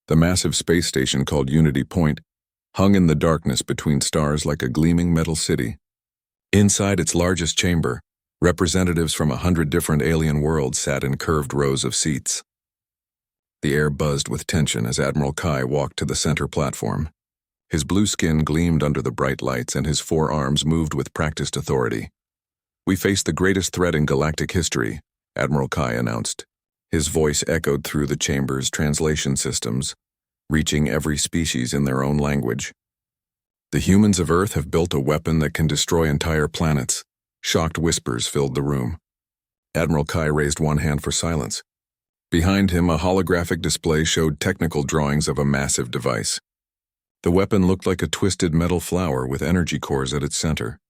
The massive space station called Unity Point hung in the darkness between stars like a gleaming metal city. Inside its largest chamber, representatives from 100 different alien worlds sat in curved rows of seats. The air buzzed with tension as Admiral Kai walked to the center platform. His blue skin gleamed under the bright lights and his forearms moved with practiced authority. "We face the greatest threat in galactic history," Admiral Kai announced. His voice echoed through the chamber's translation systems, reaching every species in their own language. "The humans of Earth have built a weapon that can destroy entire planets." Shocked whispers filled the room. Admiral Kai raised one hand for silence. Behind him, a holographic display showed technical drawings of a massive device. The weapon looked like a twisted metal flower with energy cores at its center.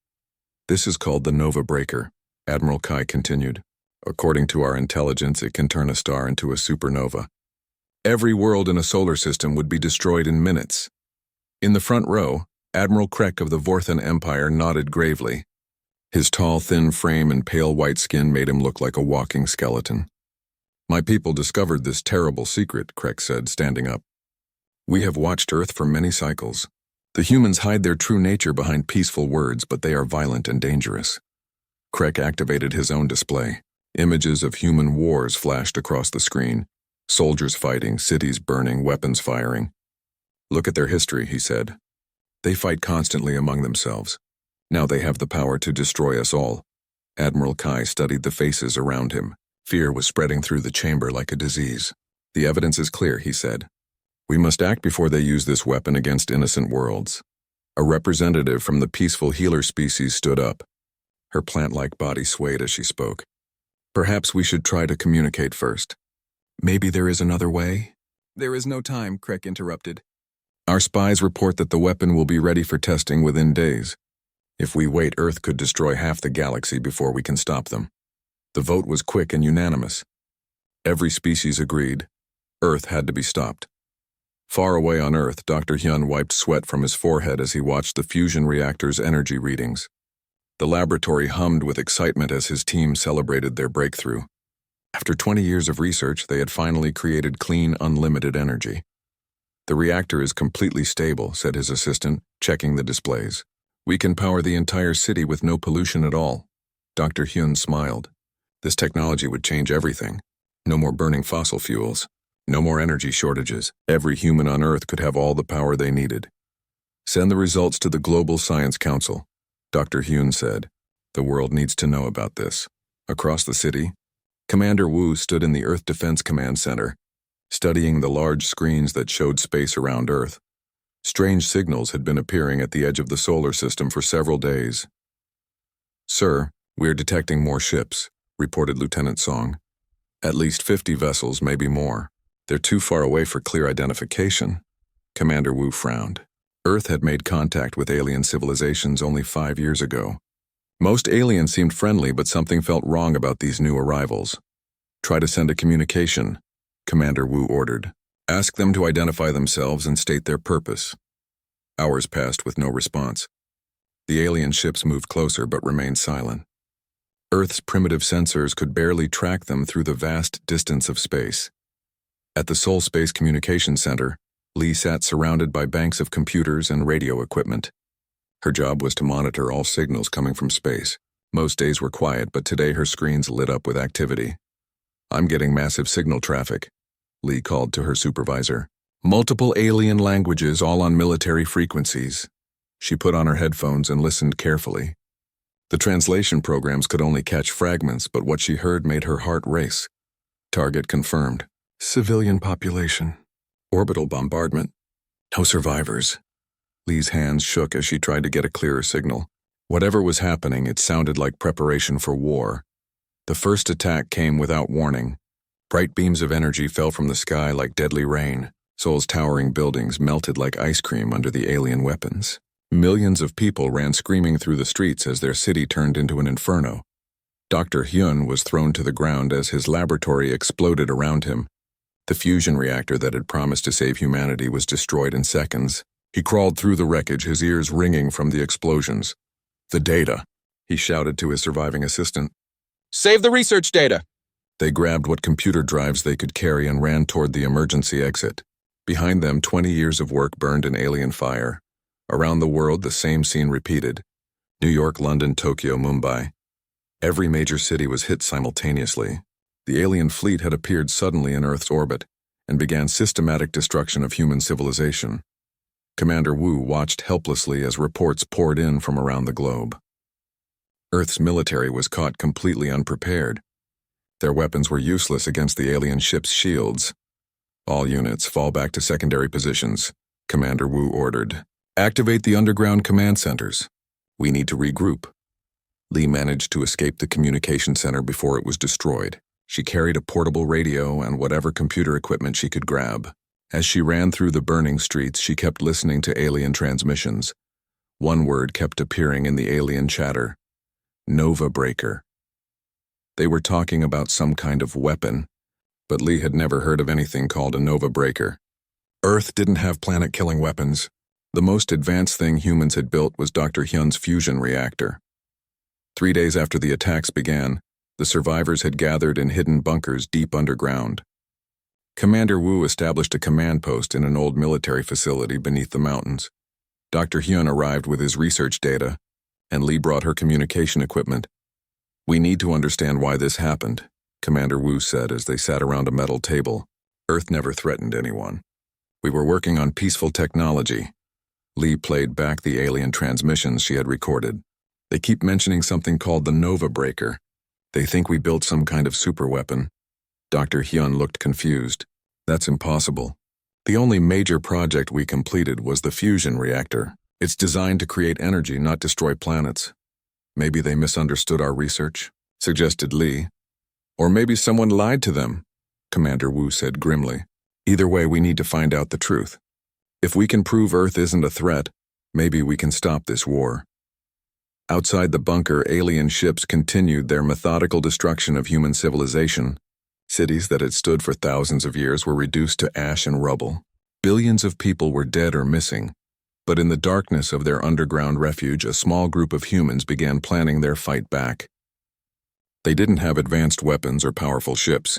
"This is called the Nova Breaker," Admiral Kai continued. "According to our intelligence, it can turn a star into a supernova. Every world in a solar system would be destroyed in minutes." In the front row, Admiral Krek of the Vorthan Empire nodded gravely. His tall, thin frame and pale white skin made him look like a walking skeleton. "My people discovered this terrible secret," Krek said, standing up. "We have watched Earth for many cycles. The humans hide their true nature behind peaceful words, but they are violent and dangerous." Krek activated his own display. Images of human wars flashed across the screen. Soldiers fighting, cities burning, weapons firing. "Look at their history," he said. "They fight constantly among themselves. Now they have the power to destroy us all." Admiral Kai studied the faces around him. Fear was spreading through the chamber like a disease. "The evidence is clear," he said. "We must act before they use this weapon against innocent worlds." A representative from the peaceful healer species stood up. Her plant-like body swayed as she spoke. "Perhaps we should try to communicate first." "Maybe there is another way?" "There is no time," Krek interrupted. "Our spies report that the weapon will be ready for testing within days. If we wait, Earth could destroy half the galaxy before we can stop them." The vote was quick and unanimous. Every species agreed. Earth had to be stopped. Far away on Earth, Dr. Hyun wiped sweat from his forehead as he watched the fusion reactor's energy readings. The laboratory hummed with excitement as his team celebrated their breakthrough. After 20 years of research, they had finally created clean, unlimited energy. "The reactor is completely stable," said his assistant, checking the displays. "We can power the entire city with no pollution at all." Dr. Hyun smiled. This technology would change everything. No more burning fossil fuels. No more energy shortages. Every human on Earth could have all the power they needed. "Send the results to the Global Science Council," Dr. Hyun said. "The world needs to know about this." Across the city, Commander Wu stood in the Earth Defense Command Center, studying the large screens that showed space around Earth. Strange signals had been appearing at the edge of the solar system for several days. "Sir, we're detecting more ships," reported Lieutenant Song. "At least 50 vessels, maybe more. They're too far away for clear identification." Commander Wu frowned. Earth had made contact with alien civilizations only 5 years ago. Most aliens seemed friendly, but something felt wrong about these new arrivals. "Try to send a communication," Commander Wu ordered. "Ask them to identify themselves and state their purpose." Hours passed with no response. The alien ships moved closer but remained silent. Earth's primitive sensors could barely track them through the vast distance of space. At the Seoul Space Communications Center, Lee sat surrounded by banks of computers and radio equipment. Her job was to monitor all signals coming from space. Most days were quiet, but today her screens lit up with activity. "I'm getting massive signal traffic," Lee called to her supervisor. "Multiple alien languages, all on military frequencies." She put on her headphones and listened carefully. The translation programs could only catch fragments, but what she heard made her heart race. Target confirmed. Civilian population. Orbital bombardment. No survivors. Lee's hands shook as she tried to get a clearer signal. Whatever was happening, it sounded like preparation for war. The first attack came without warning. Bright beams of energy fell from the sky like deadly rain. Seoul's towering buildings melted like ice cream under the alien weapons. Millions of people ran screaming through the streets as their city turned into an inferno. Dr. Hyun was thrown to the ground as his laboratory exploded around him. The fusion reactor that had promised to save humanity was destroyed in seconds. He crawled through the wreckage, his ears ringing from the explosions. "The data," he shouted to his surviving assistant. "Save the research data!" They grabbed what computer drives they could carry and ran toward the emergency exit. Behind them, 20 years of work burned in alien fire. Around the world, the same scene repeated. New York, London, Tokyo, Mumbai. Every major city was hit simultaneously. The alien fleet had appeared suddenly in Earth's orbit and began systematic destruction of human civilization. Commander Wu watched helplessly as reports poured in from around the globe. Earth's military was caught completely unprepared. Their weapons were useless against the alien ship's shields. All units fall back to secondary positions, Commander Wu ordered. Activate the underground command centers. We need to regroup. Lee managed to escape the communication center before it was destroyed. She carried a portable radio and whatever computer equipment she could grab. As she ran through the burning streets, she kept listening to alien transmissions. One word kept appearing in the alien chatter: Nova Breaker. They were talking about some kind of weapon, but Lee had never heard of anything called a Nova Breaker. Earth didn't have planet-killing weapons. The most advanced thing humans had built was Dr. Hyun's fusion reactor. 3 days after the attacks began, the survivors had gathered in hidden bunkers deep underground. Commander Wu established a command post in an old military facility beneath the mountains. Dr. Hyun arrived with his research data, and Lee brought her communication equipment. We need to understand why this happened, Commander Wu said as they sat around a metal table. Earth never threatened anyone. We were working on peaceful technology. Lee played back the alien transmissions she had recorded. They keep mentioning something called the Nova Breaker. They think we built some kind of superweapon. Dr. Hyun looked confused. That's impossible. The only major project we completed was the fusion reactor. It's designed to create energy, not destroy planets. Maybe they misunderstood our research, suggested Lee. Or maybe someone lied to them, Commander Wu said grimly. Either way, we need to find out the truth. If we can prove Earth isn't a threat, maybe we can stop this war. Outside the bunker, alien ships continued their methodical destruction of human civilization. Cities that had stood for thousands of years were reduced to ash and rubble. Billions of people were dead or missing. But in the darkness of their underground refuge, a small group of humans began planning their fight back. They didn't have advanced weapons or powerful ships.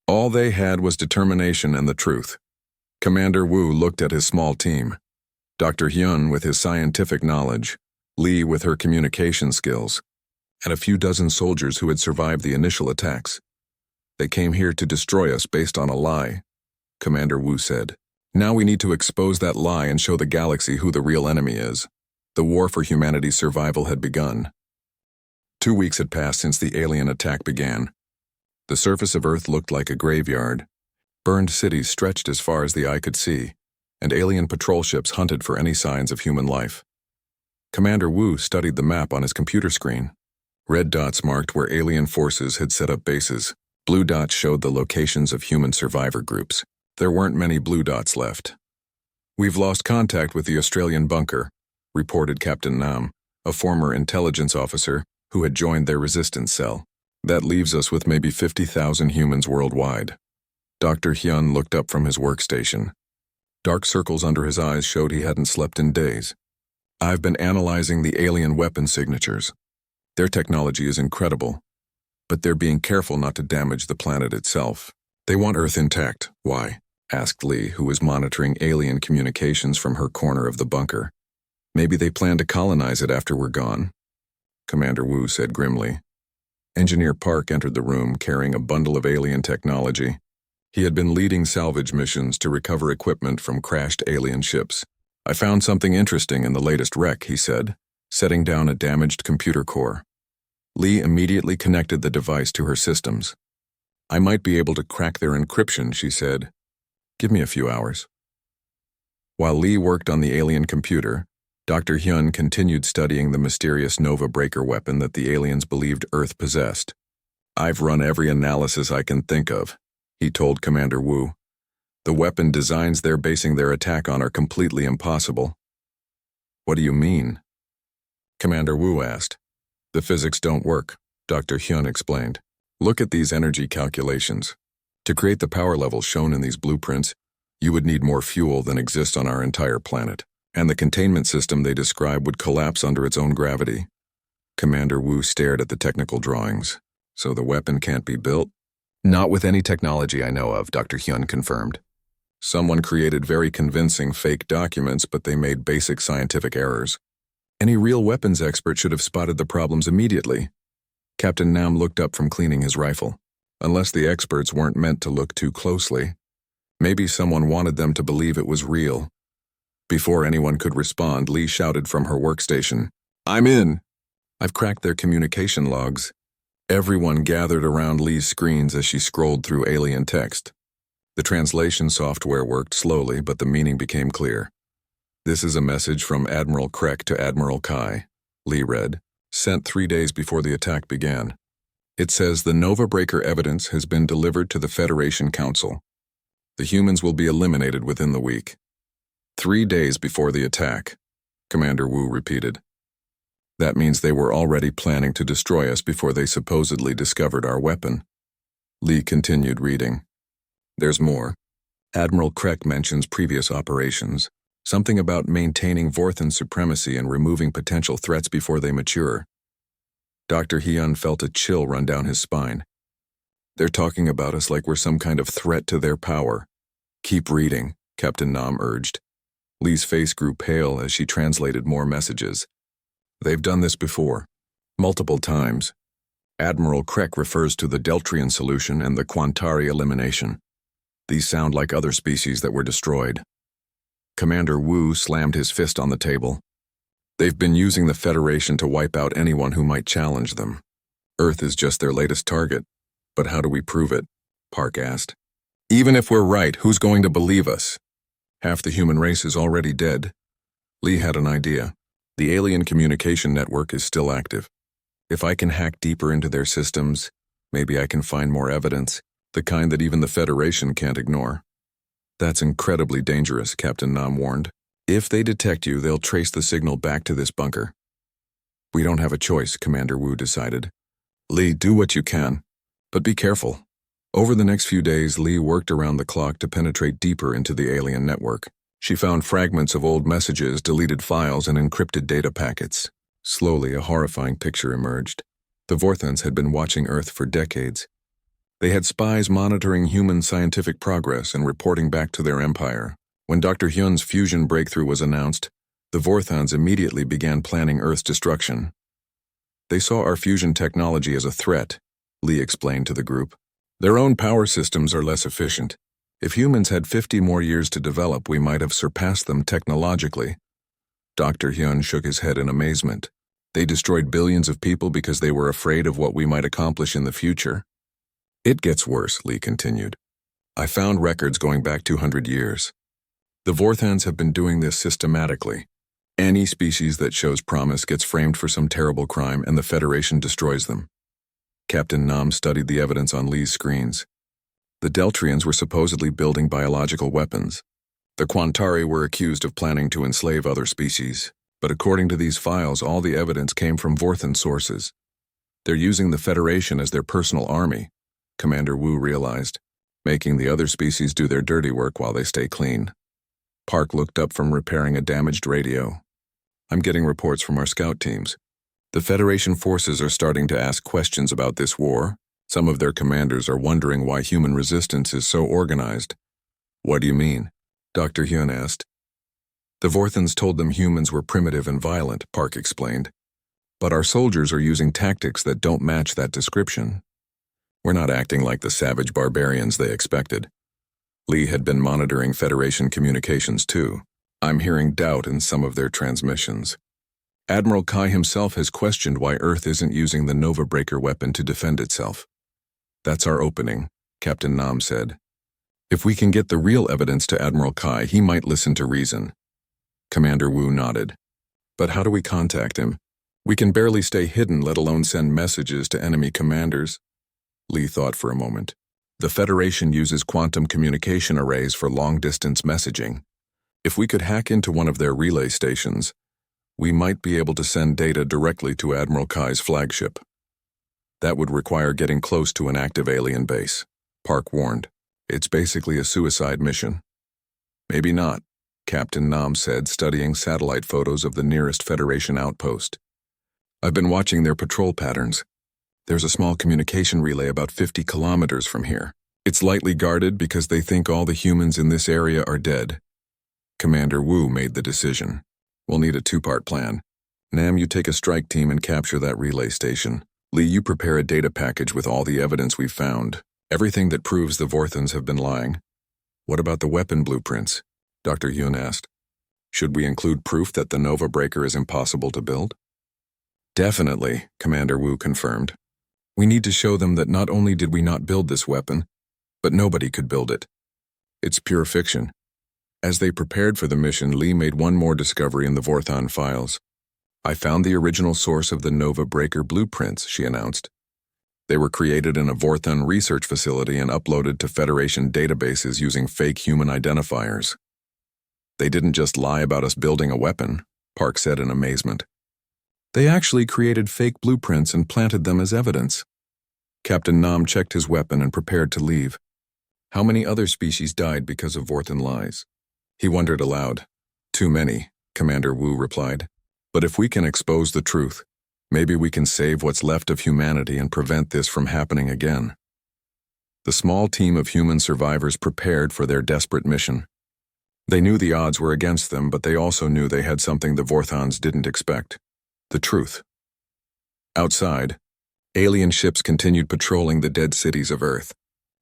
All they had was determination and the truth. Commander Wu looked at his small team. Dr. Hyun with his scientific knowledge, Lee with her communication skills, and a few dozen soldiers who had survived the initial attacks. They came here to destroy us based on a lie, Commander Wu said. Now we need to expose that lie and show the galaxy who the real enemy is. The war for humanity's survival had begun. 2 weeks had passed since the alien attack began. The surface of Earth looked like a graveyard. Burned cities stretched as far as the eye could see, and alien patrol ships hunted for any signs of human life. Commander Wu studied the map on his computer screen. Red dots marked where alien forces had set up bases. Blue dots showed the locations of human survivor groups. There weren't many blue dots left. We've lost contact with the Australian bunker, reported Captain Nam, a former intelligence officer who had joined their resistance cell. That leaves us with maybe 50,000 humans worldwide. Dr. Hyun looked up from his workstation. Dark circles under his eyes showed he hadn't slept in days. I've been analyzing the alien weapon signatures. Their technology is incredible, but they're being careful not to damage the planet itself. They want Earth intact. Why? Asked Lee, who was monitoring alien communications from her corner of the bunker. Maybe they plan to colonize it after we're gone, Commander Wu said grimly. Engineer Park entered the room carrying a bundle of alien technology. He had been leading salvage missions to recover equipment from crashed alien ships. I found something interesting in the latest wreck, he said, setting down a damaged computer core. Lee immediately connected the device to her systems. I might be able to crack their encryption, she said. Give me a few hours. While Lee worked on the alien computer, Dr. Hyun continued studying the mysterious Nova Breaker weapon that the aliens believed Earth possessed. I've run every analysis I can think of, he told Commander Wu. The weapon designs they're basing their attack on are completely impossible. What do you mean? Commander Wu asked. The physics don't work, Dr. Hyun explained. Look at these energy calculations. To create the power levels shown in these blueprints, you would need more fuel than exists on our entire planet, and the containment system they describe would collapse under its own gravity. Commander Wu stared at the technical drawings. So the weapon can't be built? Not with any technology I know of, Dr. Hyun confirmed. Someone created very convincing fake documents, but they made basic scientific errors. Any real weapons expert should have spotted the problems immediately. Captain Nam looked up from cleaning his rifle. Unless the experts weren't meant to look too closely. Maybe someone wanted them to believe it was real. Before anyone could respond, Lee shouted from her workstation, "I'm in!" I've cracked their communication logs. Everyone gathered around Lee's screens as she scrolled through alien text. The translation software worked slowly, but the meaning became clear. "This is a message from Admiral Krek to Admiral Kai," Lee read, "sent 3 days before the attack began. It says the Nova Breaker evidence has been delivered to the Federation Council. The humans will be eliminated within the week." 3 days before the attack, Commander Wu repeated. That means they were already planning to destroy us before they supposedly discovered our weapon. Lee continued reading. There's more. Admiral Krek mentions previous operations, something about maintaining Vorthan supremacy and removing potential threats before they mature. Dr. Hyun felt a chill run down his spine. They're talking about us like we're some kind of threat to their power. Keep reading, Captain Nam urged. Lee's face grew pale as she translated more messages. They've done this before. Multiple times. Admiral Krek refers to the Deltrian solution and the Quantari elimination. These sound like other species that were destroyed. Commander Wu slammed his fist on the table. They've been using the Federation to wipe out anyone who might challenge them. Earth is just their latest target. But how do we prove it? Park asked. Even if we're right, who's going to believe us? Half the human race is already dead. Lee had an idea. The alien communication network is still active. If I can hack deeper into their systems, maybe I can find more evidence, the kind that even the Federation can't ignore. That's incredibly dangerous, Captain Nam warned. If they detect you, they'll trace the signal back to this bunker. We don't have a choice, Commander Wu decided. Lee, do what you can, but be careful. Over the next few days, Lee worked around the clock to penetrate deeper into the alien network. She found fragments of old messages, deleted files, and encrypted data packets. Slowly, a horrifying picture emerged. The Vorthans had been watching Earth for decades. They had spies monitoring human scientific progress and reporting back to their empire. When Dr. Hyun's fusion breakthrough was announced, the Vorthans immediately began planning Earth's destruction. They saw our fusion technology as a threat, Lee explained to the group. Their own power systems are less efficient. If humans had 50 more years to develop, we might have surpassed them technologically. Dr. Hyun shook his head in amazement. They destroyed billions of people because they were afraid of what we might accomplish in the future. It gets worse, Lee continued. I found records going back 200 years. The Vorthans have been doing this systematically. Any species that shows promise gets framed for some terrible crime and the Federation destroys them. Captain Nam studied the evidence on Lee's screens. The Deltrians were supposedly building biological weapons. The Quantari were accused of planning to enslave other species, but according to these files, all the evidence came from Vorthan sources. They're using the Federation as their personal army, Commander Wu realized, making the other species do their dirty work while they stay clean. Park looked up from repairing a damaged radio. I'm getting reports from our scout teams. The Federation forces are starting to ask questions about this war. Some of their commanders are wondering why human resistance is so organized. What do you mean? Dr. Hyun asked. The Vorthans told them humans were primitive and violent, Park explained. But our soldiers are using tactics that don't match that description. We're not acting like the savage barbarians they expected. Lee had been monitoring Federation communications too. I'm hearing doubt in some of their transmissions. Admiral Kai himself has questioned why Earth isn't using the Nova Breaker weapon to defend itself. That's our opening, Captain Nam said. If we can get the real evidence to Admiral Kai, he might listen to reason. Commander Wu nodded. But how do we contact him? We can barely stay hidden, let alone send messages to enemy commanders. Lee thought for a moment. The Federation uses quantum communication arrays for long-distance messaging. If we could hack into one of their relay stations, we might be able to send data directly to Admiral Kai's flagship. That would require getting close to an active alien base, Park warned. It's basically a suicide mission. Maybe not, Captain Nam said, studying satellite photos of the nearest Federation outpost. I've been watching their patrol patterns. There's a small communication relay about 50 kilometers from here. It's lightly guarded because they think all the humans in this area are dead. Commander Wu made the decision. We'll need a two-part plan. Nam, you take a strike team and capture that relay station. Lee, you prepare a data package with all the evidence we've found. Everything that proves the Vorthans have been lying. What about the weapon blueprints? Dr. Yun asked. Should we include proof that the Nova Breaker is impossible to build? Definitely, Commander Wu confirmed. We need to show them that not only did we not build this weapon, but nobody could build it. It's pure fiction. As they prepared for the mission, Lee made one more discovery in the Vorthon files. I found the original source of the Nova Breaker blueprints, she announced. They were created in a Vorthon research facility and uploaded to Federation databases using fake human identifiers. They didn't just lie about us building a weapon, Park said in amazement. They actually created fake blueprints and planted them as evidence. Captain Nam checked his weapon and prepared to leave. How many other species died because of Vorthon lies? He wondered aloud. Too many, Commander Wu replied. But if we can expose the truth, maybe we can save what's left of humanity and prevent this from happening again. The small team of human survivors prepared for their desperate mission. They knew the odds were against them, but they also knew they had something the Vorthons didn't expect. The truth. Outside, alien ships continued patrolling the dead cities of Earth,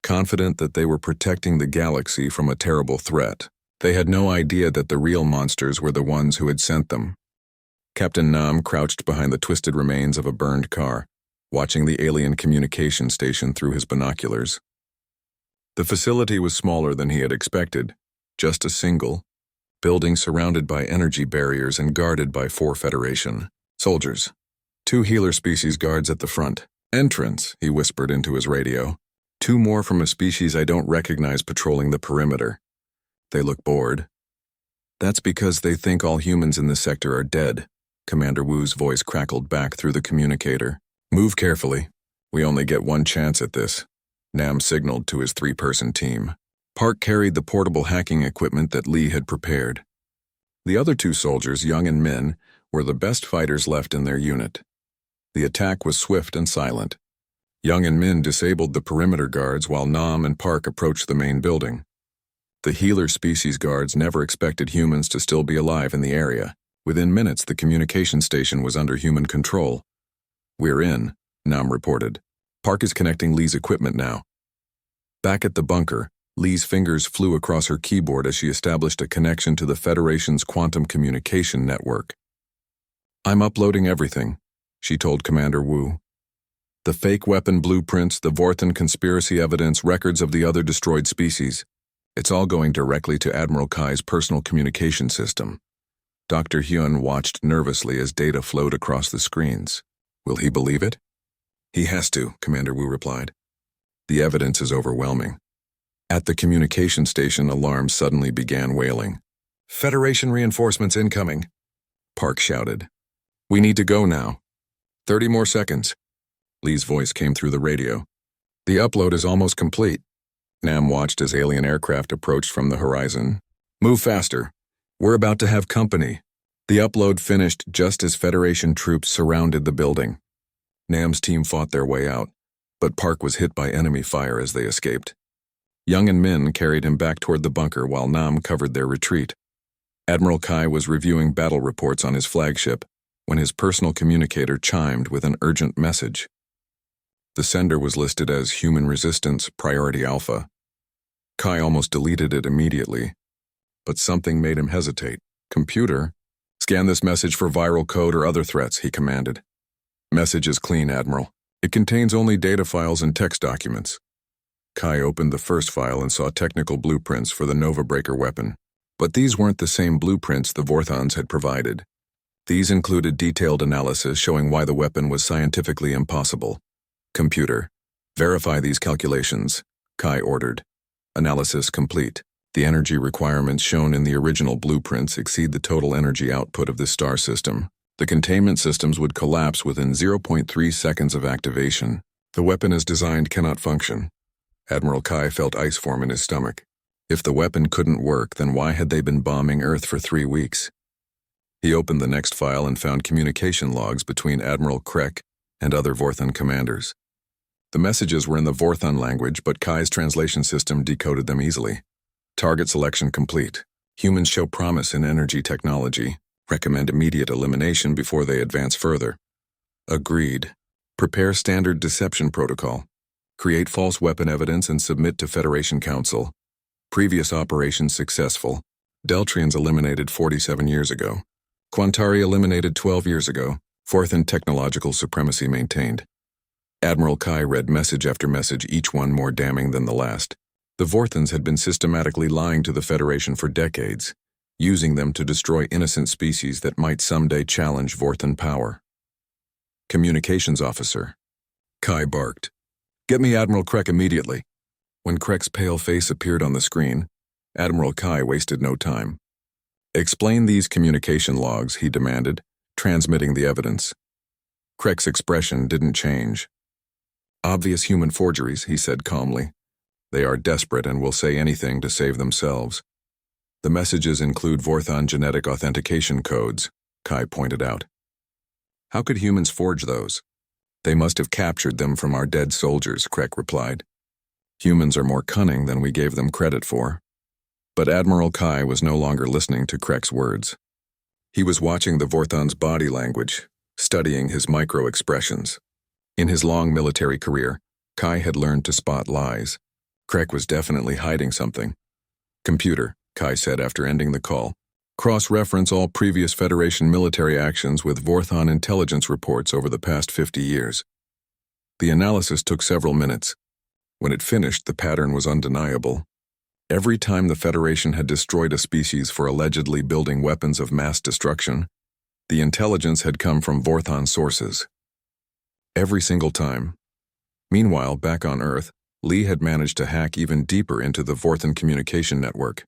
confident that they were protecting the galaxy from a terrible threat. They had no idea that the real monsters were the ones who had sent them. Captain Nam crouched behind the twisted remains of a burned car, watching the alien communication station through his binoculars. The facility was smaller than he had expected, just a single building surrounded by energy barriers and guarded by 4 Federation soldiers. 2 healer species guards at the front. Entrance, he whispered into his radio. 2 more from a species I don't recognize patrolling the perimeter. They look bored. That's because they think all humans in this sector are dead. Commander Wu's voice crackled back through the communicator. Move carefully. We only get one chance at this. Nam signaled to his 3-person team. Park carried the portable hacking equipment that Lee had prepared. The other 2 soldiers, Young and Min, were the best fighters left in their unit. The attack was swift and silent. Young and Min disabled the perimeter guards while Nam and Park approached the main building. The healer species guards never expected humans to still be alive in the area. Within minutes, the communication station was under human control. We're in, Nam reported. Park is connecting Lee's equipment now. Back at the bunker, Lee's fingers flew across her keyboard as she established a connection to the Federation's quantum communication network. I'm uploading everything, she told Commander Wu. The fake weapon blueprints, the Vorthon conspiracy evidence, records of the other destroyed species. It's all going directly to Admiral Kai's personal communication system. Dr. Hyun watched nervously as data flowed across the screens. Will he believe it? He has to, Commander Wu replied. The evidence is overwhelming. At the communication station, alarms suddenly began wailing. Federation reinforcements incoming, Park shouted. We need to go now. 30 more seconds. Lee's voice came through the radio. The upload is almost complete. Nam watched as alien aircraft approached from the horizon. Move faster. We're about to have company. The upload finished just as Federation troops surrounded the building. Nam's team fought their way out, but Park was hit by enemy fire as they escaped. Young and Min carried him back toward the bunker while Nam covered their retreat. Admiral Kai was reviewing battle reports on his flagship when his personal communicator chimed with an urgent message. The sender was listed as Human Resistance Priority Alpha. Kai almost deleted it immediately, but something made him hesitate. Computer, scan this message for viral code or other threats, he commanded. Message is clean, Admiral. It contains only data files and text documents. Kai opened the first file and saw technical blueprints for the Nova Breaker weapon. But these weren't the same blueprints the Vorthons had provided. These included detailed analysis showing why the weapon was scientifically impossible. Computer, verify these calculations, Kai ordered. Analysis complete. The energy requirements shown in the original blueprints exceed the total energy output of this star system. The containment systems would collapse within 0.3 seconds of activation. The weapon as designed cannot function. Admiral Kai felt ice form in his stomach. If the weapon couldn't work, then why had they been bombing Earth for 3 weeks? He opened the next file and found communication logs between Admiral Krek and other Vorthon commanders. The messages were in the Vorthon language, but Kai's translation system decoded them easily. Target selection complete. Humans show promise in energy technology. Recommend immediate elimination before they advance further. Agreed. Prepare standard deception protocol. Create false weapon evidence and submit to Federation Council. Previous operations successful. Deltrians eliminated 47 years ago. Quantari eliminated 12 years ago. Vorthon technological supremacy maintained. Admiral Kai read message after message, each one more damning than the last. The Vorthons had been systematically lying to the Federation for decades, using them to destroy innocent species that might someday challenge Vorthon power. Communications officer. Kai barked. Get me Admiral Krek immediately. When Krek's pale face appeared on the screen, Admiral Kai wasted no time. Explain these communication logs, he demanded, transmitting the evidence. Krek's expression didn't change. Obvious human forgeries, he said calmly. They are desperate and will say anything to save themselves. The messages include Vorthon genetic authentication codes, Kai pointed out. How could humans forge those? They must have captured them from our dead soldiers, Krek replied. Humans are more cunning than we gave them credit for. But Admiral Kai was no longer listening to Krek's words. He was watching the Vorthon's body language, studying his micro-expressions. In his long military career, Kai had learned to spot lies. Krek was definitely hiding something. Computer, Kai said after ending the call, cross-reference all previous Federation military actions with Vorthon intelligence reports over the past 50 years. The analysis took several minutes. When it finished, the pattern was undeniable. Every time the Federation had destroyed a species for allegedly building weapons of mass destruction, the intelligence had come from Vorthon sources. Every single time. Meanwhile, back on Earth, Lee had managed to hack even deeper into the Vorthon communication network.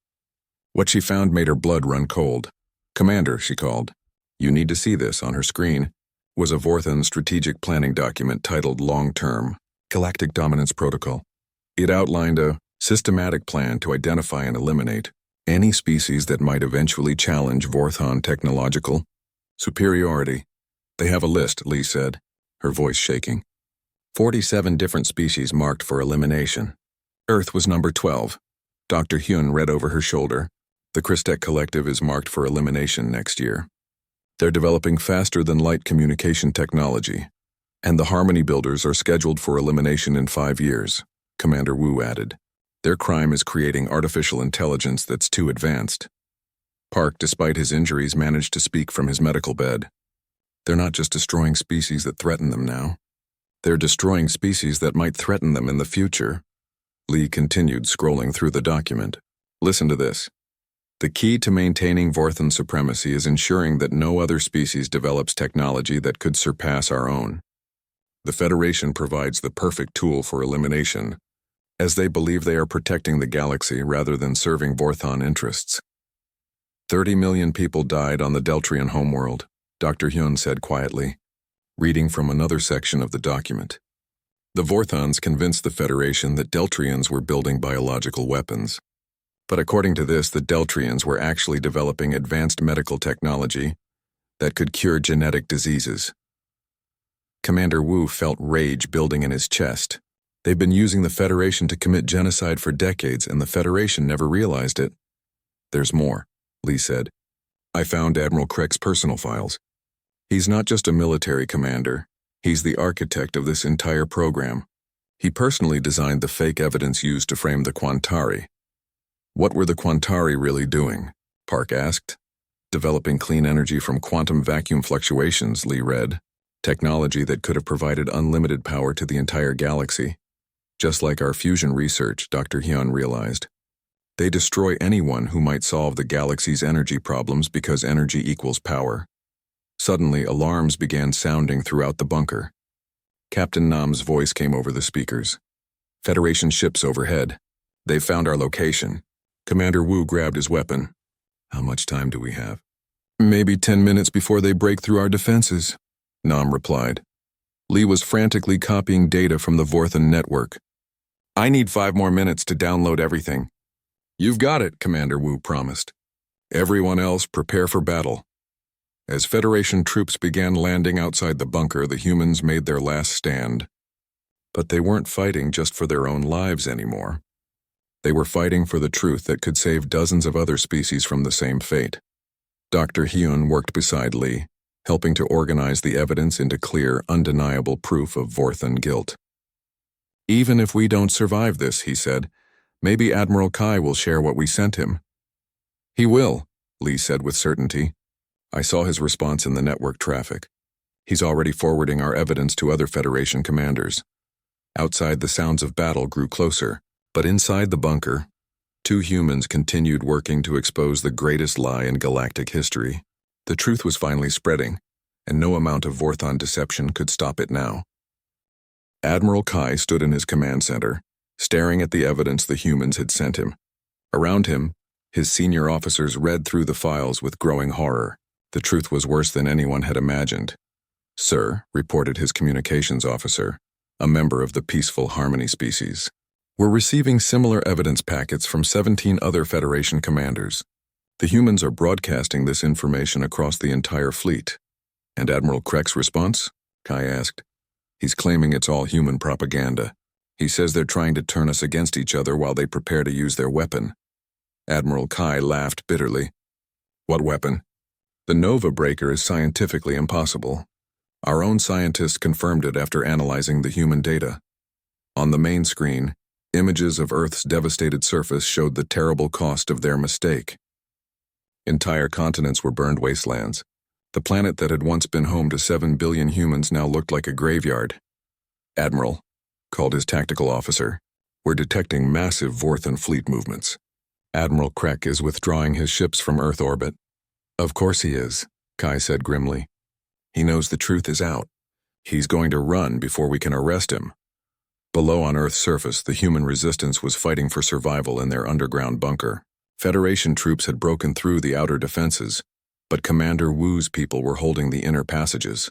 What she found made her blood run cold. Commander, she called. You need to see this. On her screen was a Vorthon strategic planning document titled Long-Term Galactic Dominance Protocol. It outlined a systematic plan to identify and eliminate any species that might eventually challenge Vorthon technological superiority. They have a list, Lee said, her voice shaking. 47 different species marked for elimination. Earth was number 12. Dr. Hyun read over her shoulder. The Christek Collective is marked for elimination next year. They're developing faster-than-light communication technology, and the Harmony Builders are scheduled for elimination in 5 years, Commander Wu added. Their crime is creating artificial intelligence that's too advanced. Park, despite his injuries, managed to speak from his medical bed. They're not just destroying species that threaten them now. They're destroying species that might threaten them in the future. Lee continued, scrolling through the document. Listen to this. The key to maintaining Vorthon supremacy is ensuring that no other species develops technology that could surpass our own. The Federation provides the perfect tool for elimination, as they believe they are protecting the galaxy rather than serving Vorthon interests. 30 million people died on the Deltrian homeworld, Dr. Hyun said quietly, reading from another section of the document. The Vorthons convinced the Federation that Deltrians were building biological weapons. But according to this, the Deltrians were actually developing advanced medical technology that could cure genetic diseases. Commander Wu felt rage building in his chest. They've been using the Federation to commit genocide for decades, and the Federation never realized it. There's more, Lee said. I found Admiral Krek's personal files. He's not just a military commander. He's the architect of this entire program. He personally designed the fake evidence used to frame the Quantari. What were the Quantari really doing? Park asked. Developing clean energy from quantum vacuum fluctuations, Lee read. Technology that could have provided unlimited power to the entire galaxy. Just like our fusion research, Dr. Hyun realized. They destroy anyone who might solve the galaxy's energy problems because energy equals power. Suddenly, alarms began sounding throughout the bunker. Captain Nam's voice came over the speakers. Federation ships overhead. They've found our location. Commander Wu grabbed his weapon. How much time do we have? Maybe 10 minutes before they break through our defenses, Nam replied. Lee was frantically copying data from the Vorthon network. I need 5 more minutes to download everything. You've got it, Commander Wu promised. Everyone else, prepare for battle. As Federation troops began landing outside the bunker, the humans made their last stand. But they weren't fighting just for their own lives anymore. They were fighting for the truth that could save dozens of other species from the same fate. Dr. Hyun worked beside Lee, helping to organize the evidence into clear, undeniable proof of Vorthon guilt. "Even if we don't survive this," he said, "maybe Admiral Kai will share what we sent him." "He will," Lee said with certainty. "I saw his response in the network traffic. He's already forwarding our evidence to other Federation commanders." Outside, the sounds of battle grew closer, but inside the bunker, two humans continued working to expose the greatest lie in galactic history. The truth was finally spreading, and no amount of Vorthon deception could stop it now. Admiral Kai stood in his command center, staring at the evidence the humans had sent him. Around him, his senior officers read through the files with growing horror. The truth was worse than anyone had imagined. "Sir," reported his communications officer, a member of the peaceful Harmony species, "we're receiving similar evidence packets from 17 other Federation commanders. The humans are broadcasting this information across the entire fleet." "And Admiral Kreck's response?" Kai asked. "He's claiming it's all human propaganda. He says they're trying to turn us against each other while they prepare to use their weapon." Admiral Kai laughed bitterly. "What weapon?" "The Nova Breaker is scientifically impossible. Our own scientists confirmed it after analyzing the human data. On the main screen, images of Earth's devastated surface showed the terrible cost of their mistake. Entire continents were burned wastelands. The planet that had once been home to 7 billion humans now looked like a graveyard. "Admiral," called his tactical officer, "we're detecting massive Vorthon fleet movements. Admiral Kreck is withdrawing his ships from Earth orbit." "Of course he is," Kai said grimly. "He knows the truth is out. He's going to run before we can arrest him." Below on Earth's surface, the human resistance was fighting for survival in their underground bunker. Federation troops had broken through the outer defenses, but Commander Wu's people were holding the inner passages.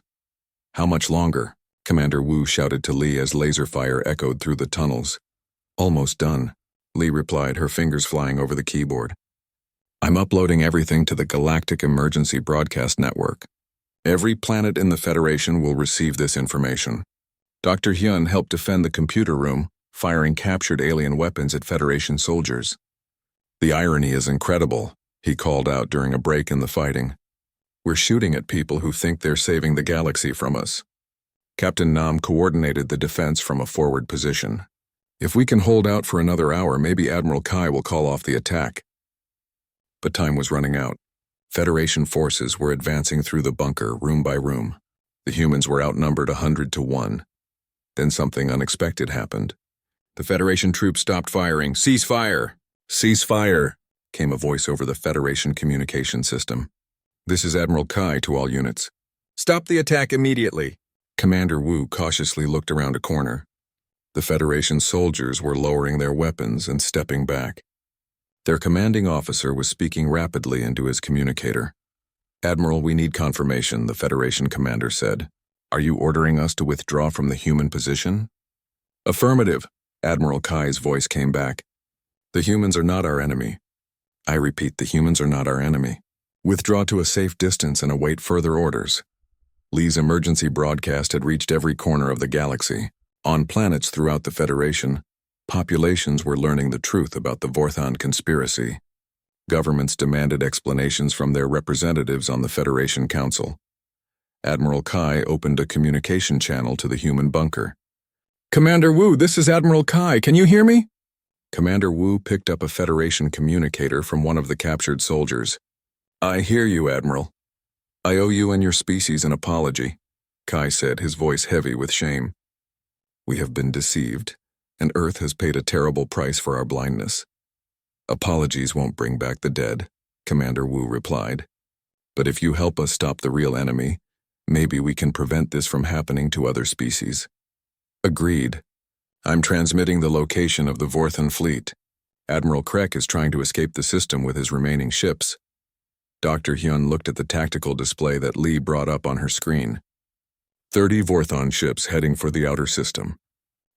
"How much longer?" Commander Wu shouted to Lee as laser fire echoed through the tunnels. "Almost done," Lee replied, her fingers flying over the keyboard. "I'm uploading everything to the Galactic Emergency Broadcast Network. Every planet in the Federation will receive this information." Dr. Hyun helped defend the computer room, firing captured alien weapons at Federation soldiers. "The irony is incredible," he called out during a break in the fighting. "We're shooting at people who think they're saving the galaxy from us." Captain Nam coordinated the defense from a forward position. "If we can hold out for another hour, maybe Admiral Kai will call off the attack." But time was running out. Federation forces were advancing through the bunker, room by room. The humans were outnumbered 100 to 1. Then something unexpected happened. The Federation troops stopped firing. "Cease fire! Cease fire!" came a voice over the Federation communication system. "This is Admiral Kai to all units." "Stop the attack immediately!" Commander Wu cautiously looked around a corner. The Federation soldiers were lowering their weapons and stepping back. Their commanding officer was speaking rapidly into his communicator. "Admiral, we need confirmation," the Federation commander said. "Are you ordering us to withdraw from the human position?" "Affirmative," Admiral Kai's voice came back. "The humans are not our enemy. I repeat, the humans are not our enemy. Withdraw to a safe distance and await further orders." Lee's emergency broadcast had reached every corner of the galaxy. On planets throughout the Federation, populations were learning the truth about the Vorthon conspiracy. Governments demanded explanations from their representatives on the Federation Council. Admiral Kai opened a communication channel to the human bunker. "Commander Wu, this is Admiral Kai. Can you hear me?" Commander Wu picked up a Federation communicator from one of the captured soldiers. "I hear you, Admiral. I owe you and your species an apology," Kai said, his voice heavy with shame. "We have been deceived, and Earth has paid a terrible price for our blindness." "Apologies won't bring back the dead," Commander Wu replied. "But if you help us stop the real enemy, maybe we can prevent this from happening to other species." "Agreed. I'm transmitting the location of the Vorthon fleet. Admiral Kreck is trying to escape the system with his remaining ships." Dr. Hyun looked at the tactical display that Lee brought up on her screen. 30 Vorthon ships heading for the outer system.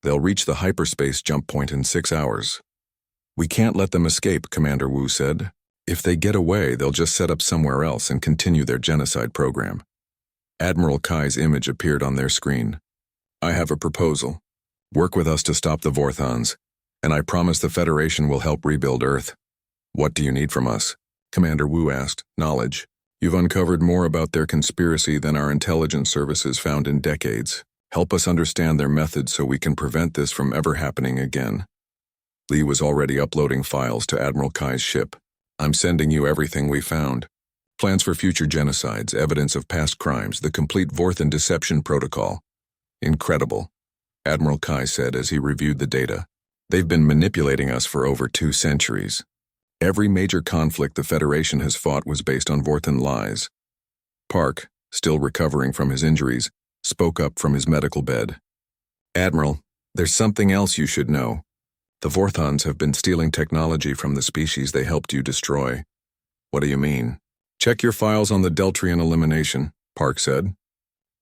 They'll reach the hyperspace jump point in 6 hours. "We can't let them escape," Commander Wu said. "If they get away, they'll just set up somewhere else and continue their genocide program." Admiral Kai's image appeared on their screen. "I have a proposal. Work with us to stop the Vorthons, and I promise the Federation will help rebuild Earth. What do you need from us? Commander Wu asked. Knowledge. You've uncovered more about their conspiracy than our intelligence services found in decades. Help us understand their methods so we can prevent this from ever happening again. Li was already uploading files to Admiral Kai's ship. I'm sending you everything we found. Plans for future genocides, evidence of past crimes, the complete Vorthan deception protocol. Incredible, Admiral Kai said as he reviewed the data. They've been manipulating us for over 2 centuries. Every major conflict the Federation has fought was based on Vorthan lies. Park, still recovering from his injuries, spoke up from his medical bed. Admiral, there's something else you should know. The Vorthons have been stealing technology from the species they helped you destroy. What do you mean? Check your files on the Deltrian elimination, Park said.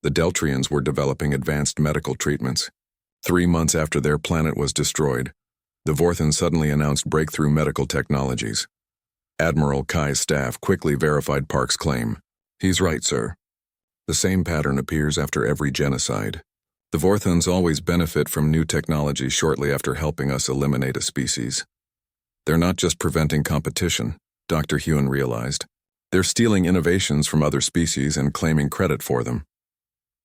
The Deltrians were developing advanced medical treatments. 3 months after their planet was destroyed, the Vorthans suddenly announced breakthrough medical technologies. Admiral Kai's staff quickly verified Park's claim. He's right, sir. The same pattern appears after every genocide. The Vorthans always benefit from new technology shortly after helping us eliminate a species. They're not just preventing competition, Dr. Huon realized. They're stealing innovations from other species and claiming credit for them.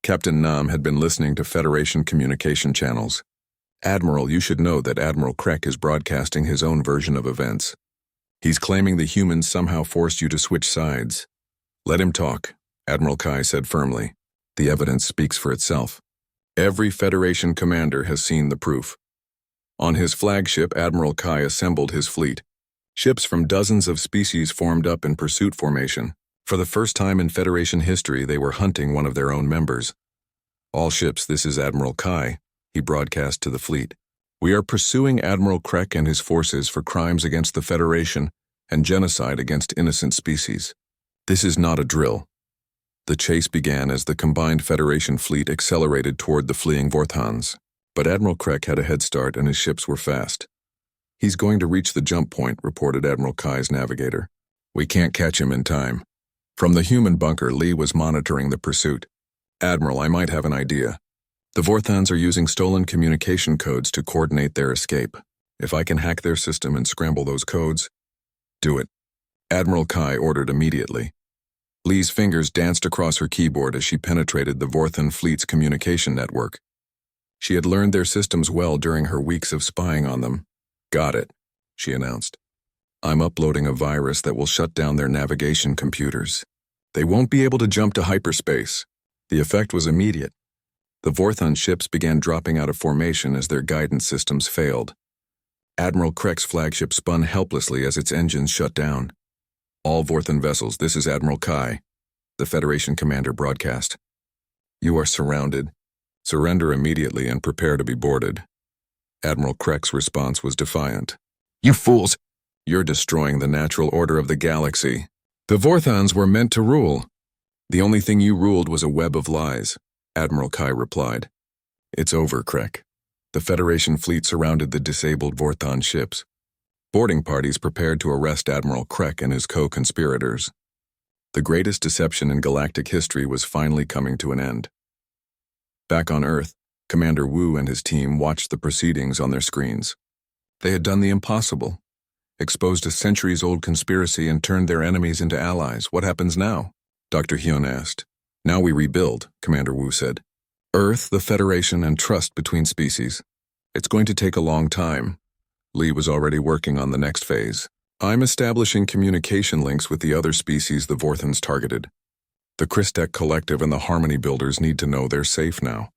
Captain Nam had been listening to Federation communication channels. Admiral, you should know that Admiral Krek is broadcasting his own version of events. He's claiming the humans somehow forced you to switch sides. Let him talk, Admiral Kai said firmly. The evidence speaks for itself. Every Federation commander has seen the proof. On his flagship, Admiral Kai assembled his fleet. Ships from dozens of species formed up in pursuit formation. For the first time in Federation history, they were hunting one of their own members. All ships, this is Admiral Kai, he broadcast to the fleet. We are pursuing Admiral Krek and his forces for crimes against the Federation and genocide against innocent species. This is not a drill. The chase began as the combined Federation fleet accelerated toward the fleeing Vorthons. But Admiral Krek had a head start and his ships were fast. He's going to reach the jump point, reported Admiral Kai's navigator. We can't catch him in time. From the human bunker, Li was monitoring the pursuit. Admiral, I might have an idea. The Vorthons are using stolen communication codes to coordinate their escape. If I can hack their system and scramble those codes, do it. Admiral Kai ordered immediately. Li's fingers danced across her keyboard as she penetrated the Vorthan fleet's communication network. She had learned their systems well during her weeks of spying on them. Got it, she announced. I'm uploading a virus that will shut down their navigation computers. They won't be able to jump to hyperspace. The effect was immediate. The Vorthon ships began dropping out of formation as their guidance systems failed. Admiral Krek's flagship spun helplessly as its engines shut down. All Vorthan vessels, this is Admiral Kai, the Federation commander broadcast. You are surrounded. Surrender immediately and prepare to be boarded. Admiral Krek's response was defiant. You fools! You're destroying the natural order of the galaxy. The Vorthons were meant to rule. The only thing you ruled was a web of lies, Admiral Kai replied. It's over, Krek. The Federation fleet surrounded the disabled Vorthon ships. Boarding parties prepared to arrest Admiral Krek and his co-conspirators. The greatest deception in galactic history was finally coming to an end. Back on Earth, Commander Wu and his team watched the proceedings on their screens. They had done the impossible, exposed a centuries-old conspiracy and turned their enemies into allies. What happens now? Dr. Hyun asked. Now we rebuild, Commander Wu said. Earth, the Federation, and trust between species. It's going to take a long time. Li was already working on the next phase. I'm establishing communication links with the other species the Vorthans targeted. The Christek Collective and the Harmony Builders need to know they're safe now.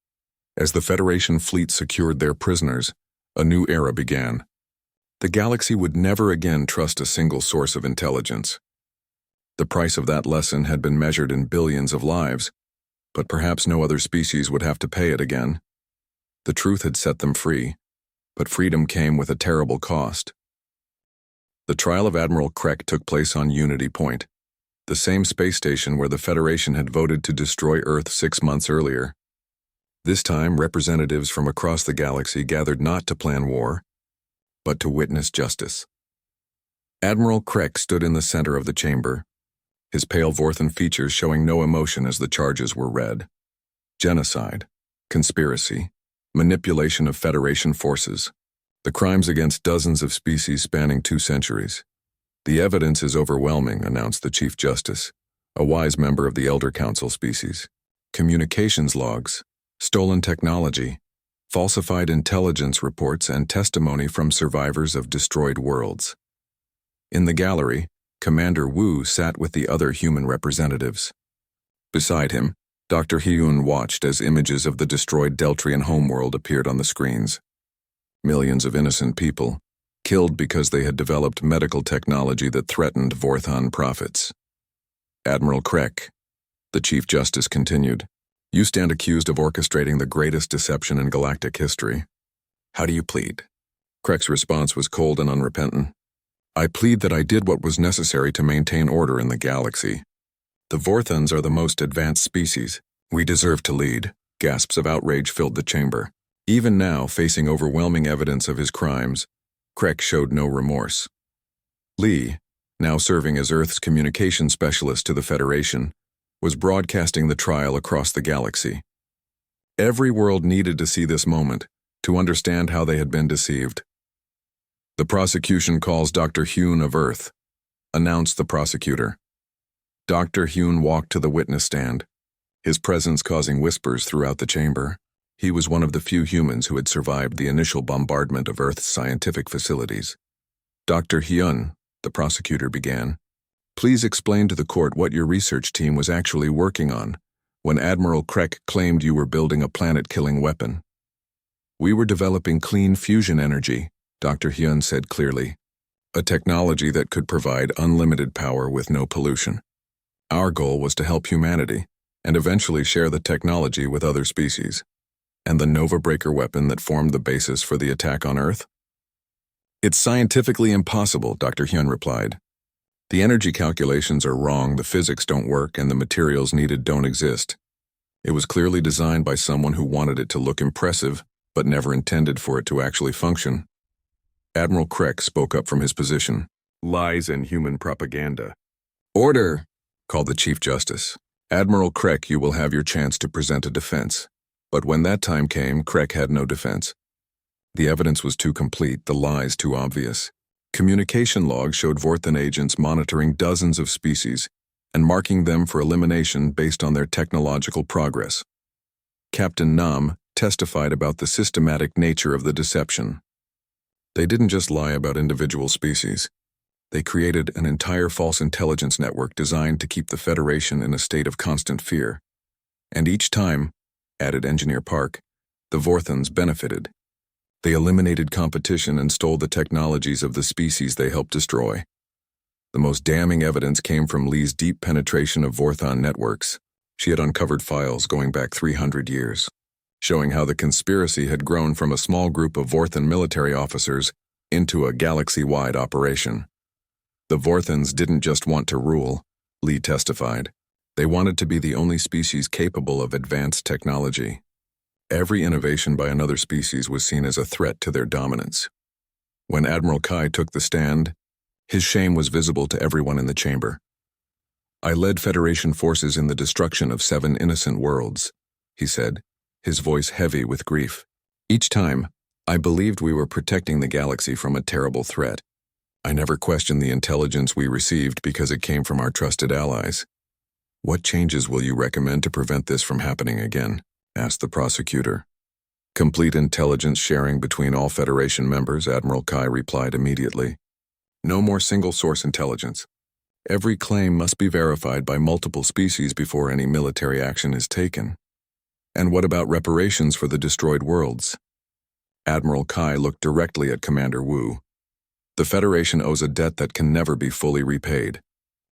As the Federation fleet secured their prisoners, a new era began. The galaxy would never again trust a single source of intelligence. The price of that lesson had been measured in billions of lives, but perhaps no other species would have to pay it again. The truth had set them free, but freedom came with a terrible cost. The trial of Admiral Krek took place on Unity Point, the same space station where the Federation had voted to destroy Earth 6 months earlier. This time, representatives from across the galaxy gathered not to plan war, but to witness justice. Admiral Krek stood in the center of the chamber, his pale Vorthan features showing no emotion as the charges were read. Genocide, conspiracy, manipulation of Federation forces, the crimes against dozens of species spanning 2 centuries. The evidence is overwhelming, announced the Chief Justice, a wise member of the Elder Council species. Communications logs, stolen technology, falsified intelligence reports, and testimony from survivors of destroyed worlds. In the gallery, Commander Wu sat with the other human representatives. Beside him, Dr. Hyun watched as images of the destroyed Deltrian homeworld appeared on the screens. Millions of innocent people, killed because they had developed medical technology that threatened Vorthon profits. Admiral Krek, the Chief Justice continued, you stand accused of orchestrating the greatest deception in galactic history. How do you plead? Krek's response was cold and unrepentant. I plead that I did what was necessary to maintain order in the galaxy. The Vorthons are the most advanced species. We deserve to lead. Gasps of outrage filled the chamber. Even now, facing overwhelming evidence of his crimes, Krek showed no remorse. Lee, now serving as Earth's communication specialist to the Federation, was broadcasting the trial across the galaxy. Every world needed to see this moment, to understand how they had been deceived. The prosecution calls Dr. Hyun of Earth, announced the prosecutor. Dr. Hyun walked to the witness stand, his presence causing whispers throughout the chamber. He was one of the few humans who had survived the initial bombardment of Earth's scientific facilities. Dr. Hyun, the prosecutor began, please explain to the court what your research team was actually working on when Admiral Krek claimed you were building a planet-killing weapon. We were developing clean fusion energy, Dr. Hyun said clearly, a technology that could provide unlimited power with no pollution. Our goal was to help humanity and eventually share the technology with other species. And the Nova Breaker weapon that formed the basis for the attack on Earth? It's scientifically impossible, Dr. Hyun replied. The energy calculations are wrong, the physics don't work, and the materials needed don't exist. It was clearly designed by someone who wanted it to look impressive, but never intended for it to actually function. Admiral Krek spoke up from his position. Lies and human propaganda. Order, called the Chief Justice. Admiral Krek, you will have your chance to present a defense. But when that time came, Krek had no defense. The evidence was too complete, the lies too obvious. Communication logs showed Vorthon agents monitoring dozens of species and marking them for elimination based on their technological progress. Captain Nam testified about the systematic nature of the deception. They didn't just lie about individual species. They created an entire false intelligence network designed to keep the Federation in a state of constant fear. And each time, added Engineer Park, the Vorthons benefited. They eliminated competition and stole the technologies of the species they helped destroy. The most damning evidence came from Lee's deep penetration of Vorthon networks. She had uncovered files going back 300 years, showing how the conspiracy had grown from a small group of Vorthon military officers into a galaxy-wide operation. The Vorthons didn't just want to rule, Lee testified. They wanted to be the only species capable of advanced technology. Every innovation by another species was seen as a threat to their dominance. When Admiral Kai took the stand, his shame was visible to everyone in the chamber. I led Federation forces in the destruction of 7 innocent worlds, he said, his voice heavy with grief. Each time, I believed we were protecting the galaxy from a terrible threat. I never questioned the intelligence we received because it came from our trusted allies. What changes will you recommend to prevent this from happening again? Asked the prosecutor. Complete intelligence sharing between all Federation members, Admiral Kai replied immediately. No more single-source intelligence. Every claim must be verified by multiple species before any military action is taken. And what about reparations for the destroyed worlds? Admiral Kai looked directly at Commander Wu. The Federation owes a debt that can never be fully repaid.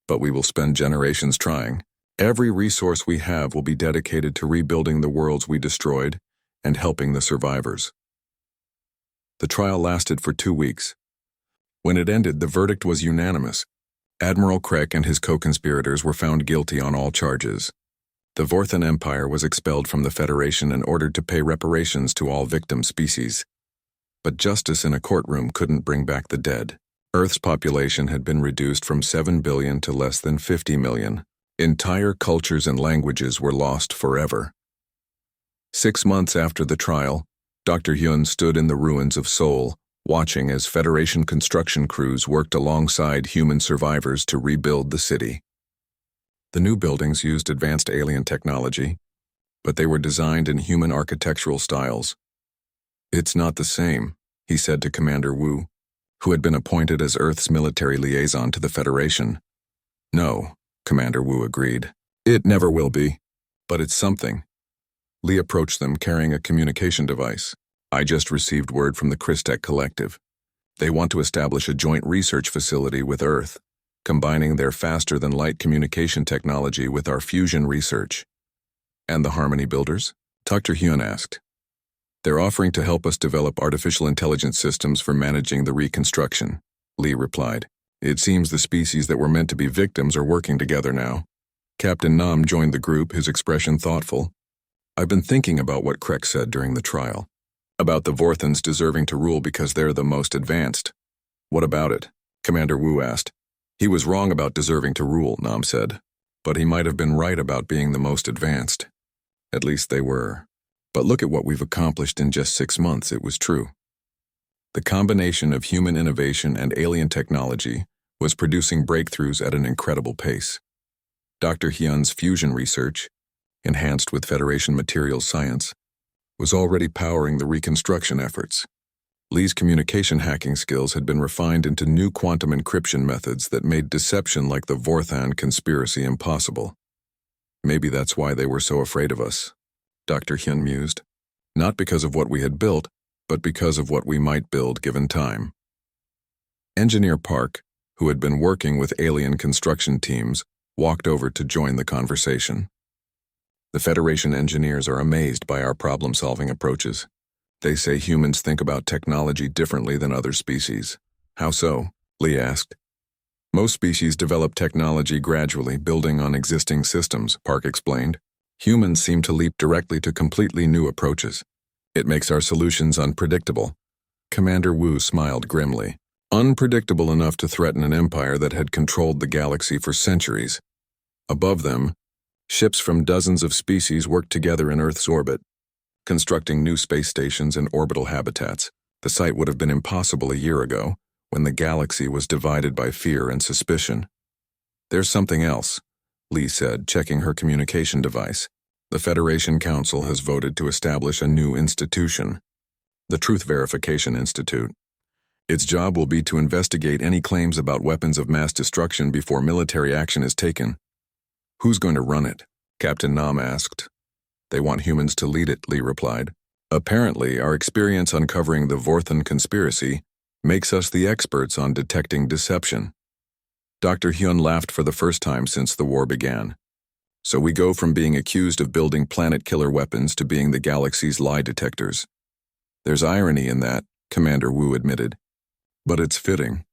But we will spend generations trying. Every resource we have will be dedicated to rebuilding the worlds we destroyed and helping the survivors. The trial lasted for 2 weeks. When it ended, the verdict was unanimous. Admiral Krek and his co-conspirators were found guilty on all charges. The Vorthon Empire was expelled from the Federation and ordered to pay reparations to all victim species. But justice in a courtroom couldn't bring back the dead. Earth's population had been reduced from 7 billion to less than 50 million. Entire cultures and languages were lost forever. 6 months after the trial, Dr. Hyun stood in the ruins of Seoul, watching as Federation construction crews worked alongside human survivors to rebuild the city. The new buildings used advanced alien technology, but they were designed in human architectural styles. "It's not the same," he said to Commander Wu, who had been appointed as Earth's military liaison to the Federation. "No," Commander Wu agreed. "It never will be. But it's something." Lee approached them carrying a communication device. "I just received word from the Christek Collective. They want to establish a joint research facility with Earth, combining their faster-than-light communication technology with our fusion research." "And the Harmony Builders?" Dr. Hyun asked. "They're offering to help us develop artificial intelligence systems for managing the reconstruction," Lee replied. "It seems the species that were meant to be victims are working together now." Captain Nam joined the group, his expression thoughtful. "I've been thinking about what Krek said during the trial, about the Vorthans deserving to rule because they're the most advanced." "What about it?" Commander Wu asked. "He was wrong about deserving to rule," Nam said. "But he might have been right about being the most advanced. At least they were. But look at what we've accomplished in just 6 months, it was true." The combination of human innovation and alien technology was producing breakthroughs at an incredible pace. Dr. Hyun's fusion research, enhanced with Federation materials science, was already powering the reconstruction efforts. Lee's communication hacking skills had been refined into new quantum encryption methods that made deception like the Vorthan conspiracy impossible. "Maybe that's why they were so afraid of us," Dr. Hyun mused. "Not because of what we had built, but because of what we might build given time." Engineer Park, who had been working with alien construction teams, walked over to join the conversation. "The Federation engineers are amazed by our problem-solving approaches. They say humans think about technology differently than other species." "How so?" Lee asked. "Most species develop technology gradually, building on existing systems," Park explained. "Humans seem to leap directly to completely new approaches. It makes our solutions unpredictable." Commander Wu smiled grimly. "Unpredictable enough to threaten an empire that had controlled the galaxy for centuries. Above them, ships from dozens of species worked together in Earth's orbit, constructing new space stations and orbital habitats. The sight would have been impossible a year ago, when the galaxy was divided by fear and suspicion." "There's something else," Lee said, checking her communication device. "The Federation Council has voted to establish a new institution, the Truth Verification Institute. Its job will be to investigate any claims about weapons of mass destruction before military action is taken." "Who's going to run it?" Captain Nam asked. "They want humans to lead it," Lee replied. "Apparently, our experience uncovering the Vorthan conspiracy makes us the experts on detecting deception." Dr. Hyun laughed for the first time since the war began. "So we go from being accused of building planet-killer weapons to being the galaxy's lie detectors." "There's irony in that," Commander Wu admitted. "But it's fitting.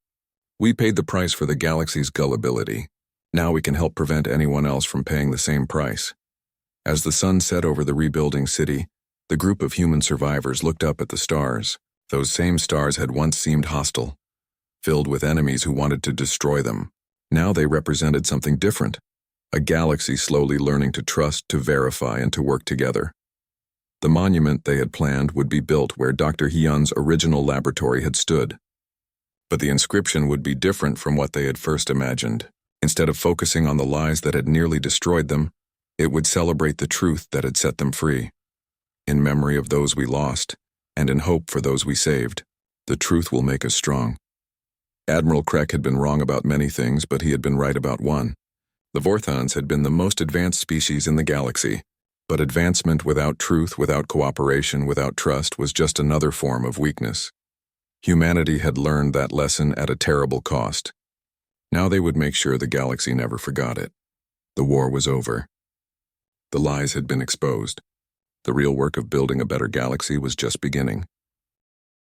We paid the price for the galaxy's gullibility. Now we can help prevent anyone else from paying the same price." As the sun set over the rebuilding city, the group of human survivors looked up at the stars. Those same stars had once seemed hostile, filled with enemies who wanted to destroy them. Now they represented something different, a galaxy slowly learning to trust, to verify, and to work together. The monument they had planned would be built where Dr. Hyun's original laboratory had stood. But the inscription would be different from what they had first imagined. Instead of focusing on the lies that had nearly destroyed them, it would celebrate the truth that had set them free. "In memory of those we lost, and in hope for those we saved, the truth will make us strong." Admiral Krek had been wrong about many things, but he had been right about one. The Vorthans had been the most advanced species in the galaxy, but advancement without truth, without cooperation, without trust was just another form of weakness. Humanity had learned that lesson at a terrible cost. Now they would make sure the galaxy never forgot it. The war was over. The lies had been exposed. The real work of building a better galaxy was just beginning.